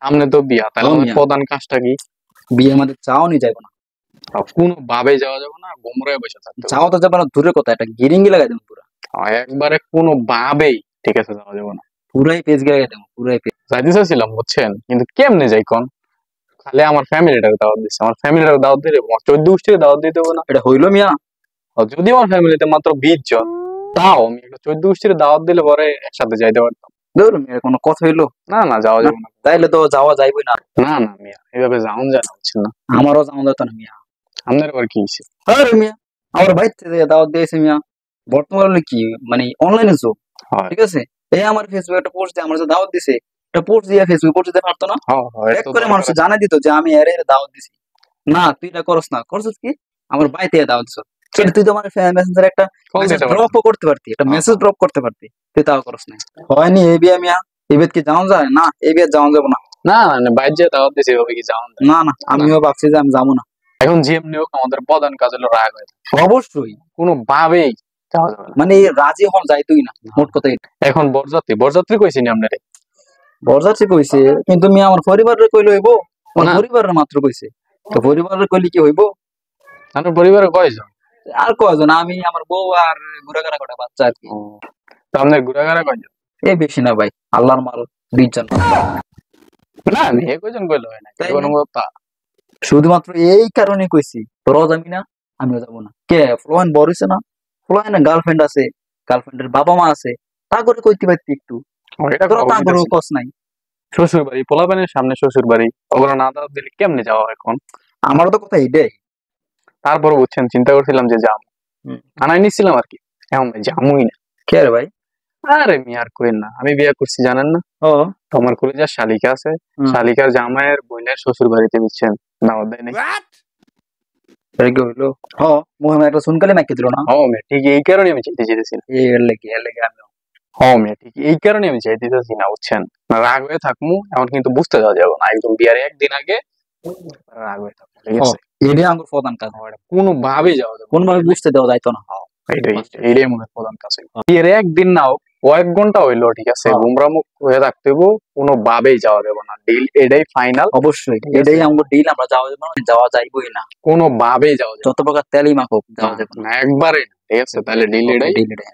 সামনে তো বিয়া, তাহলে ও আমাদের মিয়া, প্রধান কাজটা কি? বিয়ে আমাদের চাও নি যাইবো না। কোনো ভাবে যাওয়া যাবে না, গোমরায় বসে থাকতে হবে। চাও তো যাবে না, দূরের কথা, একটা গিরিঙ্গি লাগাই দেবো পুরা। একবারে কোনো ভাবেই ঠিক আছে যাওয়া যাবে না। পুরাই পেজ লাগাই দেবো, পুরাই পেজ। যাইতে চাইছিলাম বুঝছেন, কিন্তু কেমনে যাই কোন? খালি আমার ফ্যামিলিটাকে দাওয়াত দিচ্ছে, আমার ফ্যামিলিটাকে দাওয়াত দিলে 14 গোষ্ঠীকে দাওয়াত দিতে হবে না? এটা হইলো মিয়া? আর যদি আমার ফ্যামিলিতে মাত্র 20 জন, তাও আমি একটা 14 গোষ্ঠীর দাওয়াত দিলে পরে একসাথে যাইতে পারতাম। ধর মিয়া, কোনো কথা হইলো? না না, যাওয়া না, যাবে না। তাইলে তো যাওয়া যাইবই না। না না মিয়া, এভাবে যাওন যায় না বুঝছেন না। আমারও যাওয়া যেত না মিয়া। আপনার আবার কি হয়েছে? আরে মিয়া, আমার ভাই থেকে দাওয়াত দিয়েছে মিয়া। বর্তমানে কি, মানে অনলাইনে যুগ, হয় ঠিক আছে? এই আমার ফেসবুকে একটা পোস্ট দিয়ে আমার যে দাওয়াত দিছে, একটা পোস্ট দিয়ে ফেসবুকে পোস্ট দিতে পারতো না? হয়, এক তো করে মানুষ দরকার আছে। জানাই দিত যে আমি এর এর দাওয়াত দিছি। না, তুই এটা করস না, করছিস কি? আমার ভাই থেকে দাওয়াত দিছ। সেটা তুই তো আমার মেসেঞ্জারে একটা কল মেসেজ দিতে ড্রপ পারতাম। করতে পারতি, একটা মেসেজ হ্যাঁ। ড্রপ করতে পারতি, তুই তাও করস না। হয়নি এই বিয়ে মিয়া, এই বিয়ে কি যাওয়া যায় না? এই বিয়ে যাওয়া যাবো না। না না, বাইরে যে দাওয়াত দিছে এভাবে কি যাওন যায়? না না, না। আমিও ভাবছি যে আমি যাবো না। এখন যেমনি হোক আমাদের প্রধান কাজ হলো রাগ হয়ে থাকা। অবশ্যই, কোনো ভাবেই যাওয়া যাবে না। মানে এই রাজি হন যাইতোই না, মোট কথা এটা। এখন বরযাত্রী বরযাত্রী কইছি নি আপনারে? বরযাত্রী কইছে, কিন্তু মিয়া আমার পরিবারের কইলে হইব? আমার না, পরিবারের মাত্র কইছে, তো পরিবারের কইলে কি হইব? আপনার পরিবারে কয়জন? আর কয়জন, আমি, আমার বউ আর ঘুরাঘাড়া কটা বাচ্চা আর কি। ও, তো আপনার ঘুরাঘাড়া কয়জন? এই বেশি না ভাই, আল্লাহর মাল, 20 জন। না মেয়ে কয়জন কইলে হয় না, তাই কোনো না? কথা। শুধুমাত্র এই কারণে কইছি, তোরাও যাবি না, আমিও যাবো না। কে ফ্লোয়েন বড় হইছে না? ফ্লোয়েনের গার্লফ্রেন্ড আছে, গার্লফ্রেন্ডের বাবা মা আছে, তা করে কইতে পারতি একটু। এটা তোরা তা করে কইতাছি। কস নাই। শ্বশুর বাড়ি, পোলাপানের সামনে শ্বশুর বাড়ি, ওগুলো না দাওয়াত দিলে কেমনে যাওয়া হয় এখন? আমারও তো কথা এটাই। তারপর বুঝছেন চিন্তা করছিলাম যে যাম, হুম। আনাই নিছিলাম আর কি। এখন ভাই জামুই না। কে রে ভাই? আরে মিয়া আর কইেন না, আমি বিয়ে করছি জানেন না? ও, তো আমার কলেজের শালিকা আছে, হুম। শালিকার জামাইয়ের বোনের শ্বশুর বাড়িতে বুঝছেন দাওয়াত দেয় নাই। এটা কি হইলো? হ, মুহাম্মদ একটা সুনকালে মাইকে দিল না? মিয়া ঠিক এই কারণে আমি চাইতে চাইতেছি না। এর লেগে আমি। মিয়া ঠিক এই কারণে আমি চাইতে চাইছি না বুঝছেন না। রাগ হয়ে থাকমু এমন কিন্তু বুঝতে দেওয়া যাবে না, একদম বিয়ার একদিন আগে রাগ হয়ে থাকবো, ঠিক আছে? এটাই আমার প্রধান কাজ। কোনো ভাবেই যাওয়া যাবে না। কোনভাবে বুঝতে দেওয়া যাইতো না। এইটাই মনে হয় প্রধান কাজ। বিয়ের একদিন নাও, কয়েক ঘন্টা হইলো ঠিক আছে, হ্যাঁ। গুমরামুখ হয়ে থাকতে হইব, কোনো ভাবেই যাওয়া যাবে না। ডিল এটাই ফাইনাল। অবশ্যই ঠিক আছে। এটাই আমার ডিল, আমরা যাওয়া যাবে না, যাওয়া যাইবই না। কোনো ভাবেই যাওয়া যাবে যত প্রকার তেলই মাখুক যাওয়া যাবে না, একবারে না, ঠিক আছে? তাহলে ডিল না। এটাই। ডিল এটাই।